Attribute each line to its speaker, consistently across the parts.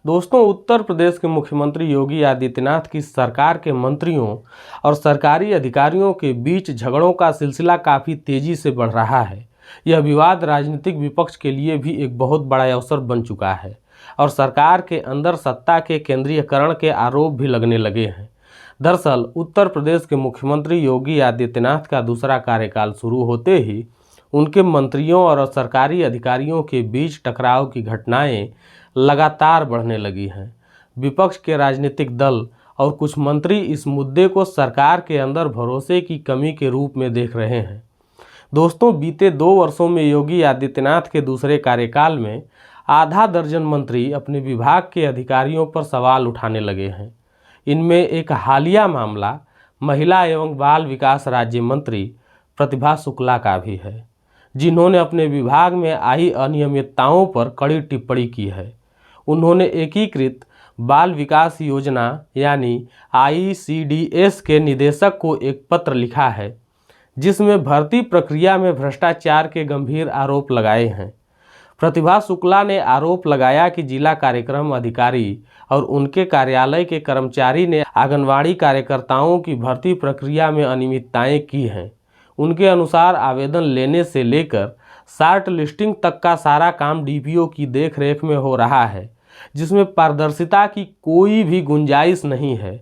Speaker 1: दोस्तों, उत्तर प्रदेश के मुख्यमंत्री योगी आदित्यनाथ की सरकार के मंत्रियों और सरकारी अधिकारियों के बीच झगड़ों का सिलसिला काफ़ी तेजी से बढ़ रहा है। यह विवाद राजनीतिक विपक्ष के लिए भी एक बहुत बड़ा अवसर बन चुका है और सरकार के अंदर सत्ता के केंद्रीयकरण के आरोप भी लगने लगे हैं। दरअसल उत्तर प्रदेश के मुख्यमंत्री योगी आदित्यनाथ का दूसरा कार्यकाल शुरू होते ही उनके मंत्रियों और सरकारी अधिकारियों के बीच टकराव की घटनाएं लगातार बढ़ने लगी हैं। विपक्ष के राजनीतिक दल और कुछ मंत्री इस मुद्दे को सरकार के अंदर भरोसे की कमी के रूप में देख रहे हैं। दोस्तों, बीते 2 वर्षों में योगी आदित्यनाथ के दूसरे कार्यकाल में आधा दर्जन मंत्री अपने विभाग के अधिकारियों पर सवाल उठाने लगे हैं। इनमें एक हालिया मामला महिला एवं बाल विकास राज्य मंत्री प्रतिभा शुक्ला का भी है, जिन्होंने अपने विभाग में आई अनियमितताओं पर कड़ी टिप्पणी की है। उन्होंने एकीकृत बाल विकास योजना यानी ICDS के निदेशक को एक पत्र लिखा है, जिसमें भर्ती प्रक्रिया में भ्रष्टाचार के गंभीर आरोप लगाए हैं। प्रतिभा शुक्ला ने आरोप लगाया कि जिला कार्यक्रम अधिकारी और उनके कार्यालय के कर्मचारी ने आंगनवाड़ी कार्यकर्ताओं की भर्ती प्रक्रिया में अनियमितताएं की हैं। उनके अनुसार आवेदन लेने से लेकर शार्ट लिस्टिंग तक का सारा काम DPO की देखरेख में हो रहा है, जिसमें पारदर्शिता की कोई भी गुंजाइश नहीं है।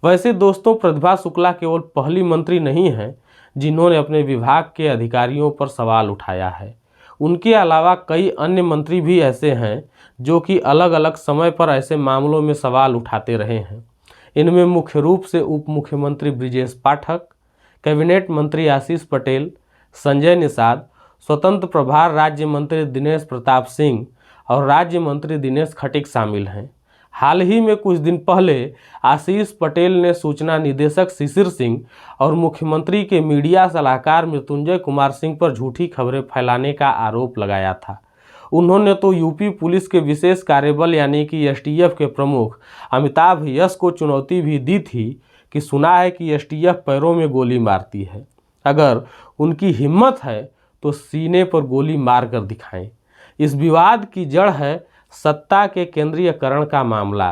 Speaker 1: वैसे दोस्तों, प्रतिभा शुक्ला केवल पहली मंत्री नहीं हैं जिन्होंने अपने विभाग के अधिकारियों पर सवाल उठाया है। उनके अलावा कई अन्य मंत्री भी ऐसे हैं जो कि अलग अलग समय पर ऐसे मामलों में सवाल उठाते रहे हैं। इनमें मुख्य रूप से उप मुख्यमंत्री ब्रिजेश पाठक, कैबिनेट मंत्री आशीष पटेल, संजय निषाद, स्वतंत्र प्रभार राज्य मंत्री दिनेश प्रताप सिंह और राज्य मंत्री दिनेश खटीक शामिल हैं। हाल ही में कुछ दिन पहले आशीष पटेल ने सूचना निदेशक शिशिर सिंह और मुख्यमंत्री के मीडिया सलाहकार मृत्युंजय कुमार सिंह पर झूठी खबरें फैलाने का आरोप लगाया था। उन्होंने तो यूपी पुलिस के विशेष कार्यबल यानी कि STF के प्रमुख अमिताभ यश को चुनौती भी दी थी कि सुना है कि STF पैरों में गोली मारती है, अगर उनकी हिम्मत है तो सीने पर गोली मार कर दिखाएं। इस विवाद की जड़ है सत्ता के केंद्रीयकरण का मामला।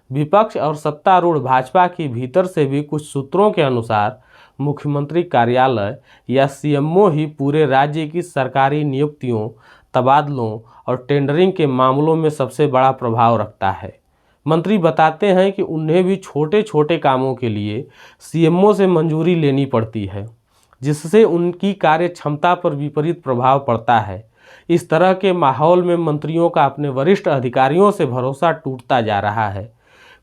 Speaker 1: विपक्ष और सत्तारूढ़ भाजपा के भीतर से भी कुछ सूत्रों के अनुसार मुख्यमंत्री कार्यालय या CMO ही पूरे राज्य की सरकारी नियुक्तियों, तबादलों और टेंडरिंग के मामलों में सबसे बड़ा प्रभाव रखता है। मंत्री बताते हैं कि उन्हें भी छोटे छोटे कामों के लिए CMO से मंजूरी लेनी पड़ती है, जिससे उनकी कार्य क्षमता पर विपरीत प्रभाव पड़ता है। इस तरह के माहौल में मंत्रियों का अपने वरिष्ठ अधिकारियों से भरोसा टूटता जा रहा है।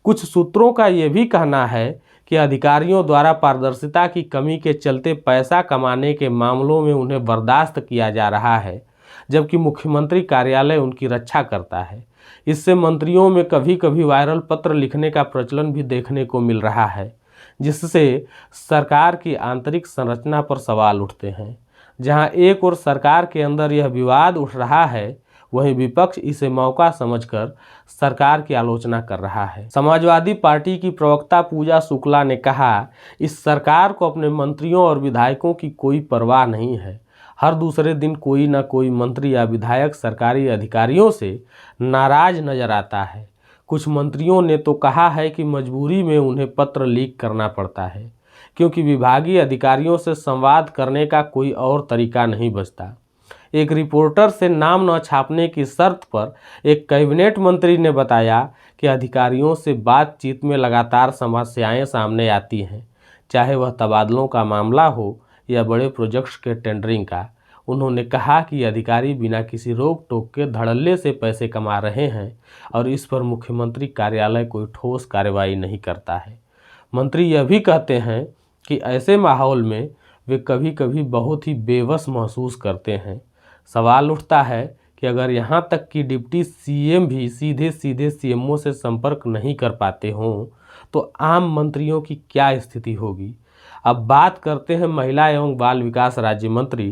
Speaker 1: कुछ सूत्रों का ये भी कहना है कि अधिकारियों द्वारा पारदर्शिता की कमी के चलते पैसा कमाने के मामलों में उन्हें बर्दाश्त किया जा रहा है, जबकि मुख्यमंत्री कार्यालय उनकी रक्षा करता है। इससे मंत्रियों में कभी कभी वायरल पत्र लिखने का प्रचलन भी देखने को मिल रहा है, जिससे सरकार की आंतरिक संरचना पर सवाल उठते हैं। जहां एक ओर सरकार के अंदर यह विवाद उठ रहा है, वहीं विपक्ष इसे मौका समझकर सरकार की आलोचना कर रहा है। समाजवादी पार्टी की प्रवक्ता पूजा शुक्ला ने कहा, इस सरकार को अपने मंत्रियों और विधायकों की कोई परवाह नहीं है। हर दूसरे दिन कोई न कोई मंत्री या विधायक सरकारी अधिकारियों से नाराज नजर आता है। कुछ मंत्रियों ने तो कहा है कि मजबूरी में उन्हें पत्र लीक करना पड़ता है, क्योंकि विभागीय अधिकारियों से संवाद करने का कोई और तरीका नहीं बचता। एक रिपोर्टर से नाम न छापने की शर्त पर एक कैबिनेट मंत्री ने बताया कि अधिकारियों से बातचीत में लगातार समस्याएं सामने आती हैं, चाहे वह तबादलों का मामला हो या बड़े प्रोजेक्ट्स के टेंडरिंग का। उन्होंने कहा कि अधिकारी बिना किसी रोक टोक के धड़ल्ले से पैसे कमा रहे हैं और इस पर मुख्यमंत्री कार्यालय कोई ठोस कार्रवाई नहीं करता है। मंत्री यह भी कहते हैं कि ऐसे माहौल में वे कभी कभी बहुत ही बेबस महसूस करते हैं। सवाल उठता है कि अगर यहाँ तक कि डिप्टी CM भी सीधे सीधे CMO से संपर्क नहीं कर पाते हों, तो आम मंत्रियों की क्या स्थिति होगी। अब बात करते हैं महिला एवं बाल विकास राज्य मंत्री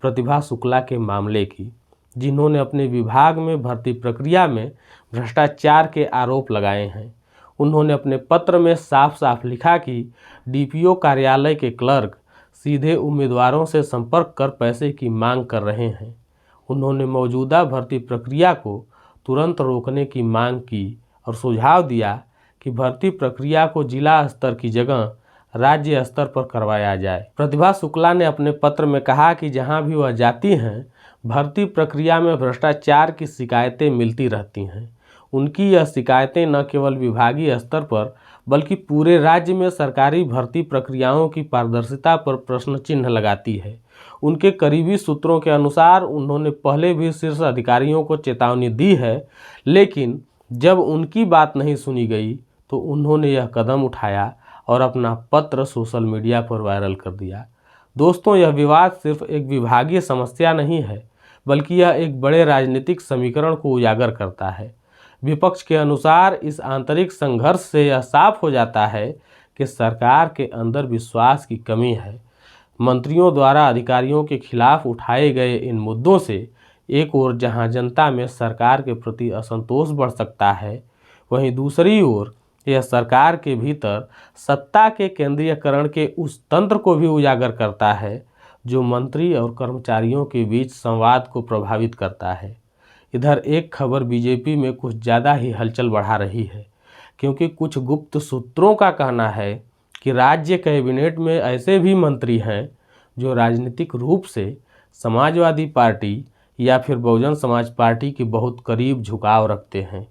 Speaker 1: प्रतिभा शुक्ला के मामले की, जिन्होंने अपने विभाग में भर्ती प्रक्रिया में भ्रष्टाचार के आरोप लगाए हैं। उन्होंने अपने पत्र में साफ साफ लिखा कि DPO कार्यालय के क्लर्क सीधे उम्मीदवारों से संपर्क कर पैसे की मांग कर रहे हैं। उन्होंने मौजूदा भर्ती प्रक्रिया को तुरंत रोकने की मांग की और सुझाव दिया कि भर्ती प्रक्रिया को जिला स्तर की जगह राज्य स्तर पर करवाया जाए। प्रतिभा शुक्ला ने अपने पत्र में कहा कि जहां भी वह जाती हैं, भर्ती प्रक्रिया में भ्रष्टाचार की शिकायतें मिलती रहती हैं। उनकी यह शिकायतें न केवल विभागीय स्तर पर बल्कि पूरे राज्य में सरकारी भर्ती प्रक्रियाओं की पारदर्शिता पर प्रश्न चिन्ह लगाती है। उनके करीबी सूत्रों के अनुसार उन्होंने पहले भी शीर्ष अधिकारियों को चेतावनी दी है, लेकिन जब उनकी बात नहीं सुनी गई तो उन्होंने यह कदम उठाया और अपना पत्र सोशल मीडिया पर वायरल कर दिया। दोस्तों, यह विवाद सिर्फ एक विभागीय समस्या नहीं है, बल्कि यह एक बड़े राजनीतिक समीकरण को उजागर करता है। विपक्ष के अनुसार इस आंतरिक संघर्ष से यह साफ हो जाता है कि सरकार के अंदर विश्वास की कमी है। मंत्रियों द्वारा अधिकारियों के खिलाफ उठाए गए इन मुद्दों से एक ओर जहां जनता में सरकार के प्रति असंतोष बढ़ सकता है, वहीं दूसरी ओर यह सरकार के भीतर सत्ता के केंद्रीयकरण के उस तंत्र को भी उजागर करता है जो मंत्री और कर्मचारियों के बीच संवाद को प्रभावित करता है। इधर एक खबर बीजेपी में कुछ ज़्यादा ही हलचल बढ़ा रही है, क्योंकि कुछ गुप्त सूत्रों का कहना है कि राज्य कैबिनेट में ऐसे भी मंत्री हैं जो राजनीतिक रूप से समाजवादी पार्टी या फिर बहुजन समाज पार्टी के बहुत करीब झुकाव रखते हैं,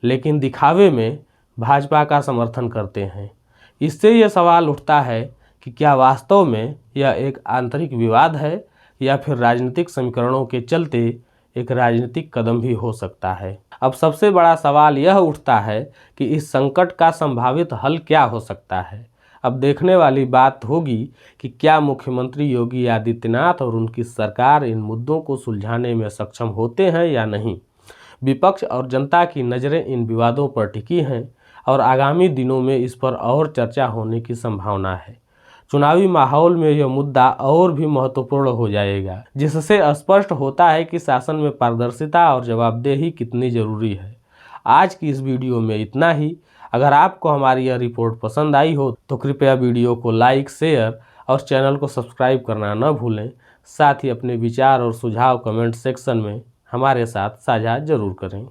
Speaker 1: लेकिन दिखावे में भाजपा का समर्थन करते हैं। इससे यह सवाल उठता है कि क्या वास्तव में यह एक आंतरिक विवाद है या फिर राजनीतिक समीकरणों के चलते एक राजनीतिक कदम भी हो सकता है। अब सबसे बड़ा सवाल यह उठता है कि इस संकट का संभावित हल क्या हो सकता है। अब देखने वाली बात होगी कि क्या मुख्यमंत्री योगी आदित्यनाथ और उनकी सरकार इन मुद्दों को सुलझाने में सक्षम होते हैं या नहीं। विपक्ष और जनता की नज़रें इन विवादों पर टिकी हैं और आगामी दिनों में इस पर और चर्चा होने की संभावना है। चुनावी माहौल में यह मुद्दा और भी महत्वपूर्ण हो जाएगा, जिससे स्पष्ट होता है कि शासन में पारदर्शिता और जवाबदेही कितनी जरूरी है। आज की इस वीडियो में इतना ही। अगर आपको हमारी यह रिपोर्ट पसंद आई हो तो कृपया वीडियो को लाइक, शेयर और चैनल को सब्सक्राइब करना न भूलें। साथ ही अपने विचार और सुझाव कमेंट सेक्शन में हमारे साथ साझा जरूर करें।